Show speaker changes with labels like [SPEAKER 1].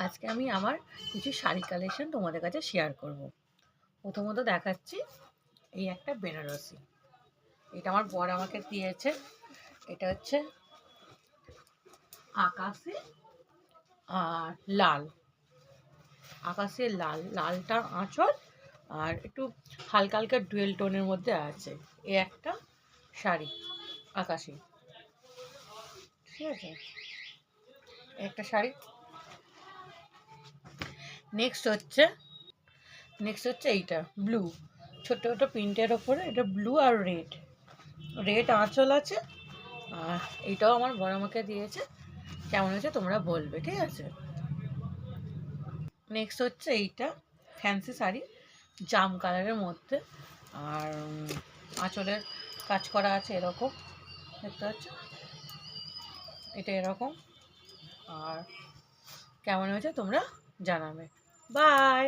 [SPEAKER 1] আজকে আমি আমার কিছু শাড়ি কালেকশন তোমাদের কাছে শেয়ার করব। প্রথমত দেখাচ্ছি এই একটা বেনারসি। এটা আমার বর আমাকে দিয়েছে। এটা হচ্ছে আকাশি আর লাল, আকাশে লাল, লালটা আঁচল আর একটু হালকা হালকা ডুয়েল টোনের মধ্যে আছে। এ একটা শাড়ি আকাশি, ঠিক আছে, একটা শাড়ি। নেক্সট হচ্ছে এইটা ব্লু, ছোট ছোট প্রিন্টের ওপরে, এটা ব্লু আর রেড, রেড আঁচল আছে। আর এটাও আমার বড় আমাকে দিয়েছে। কেমন হয়েছে তোমরা বলবে, ঠিক আছে। নেক্সট হচ্ছে এইটা ফ্যান্সি শাড়ি, জাম কালারের মধ্যে, আর আঁচলের কাজ করা আছে এরকম, দেখতে পাচ্ছ, এটা এরকম। আর কেমন হয়েছে তোমরা জানাবে। বাই।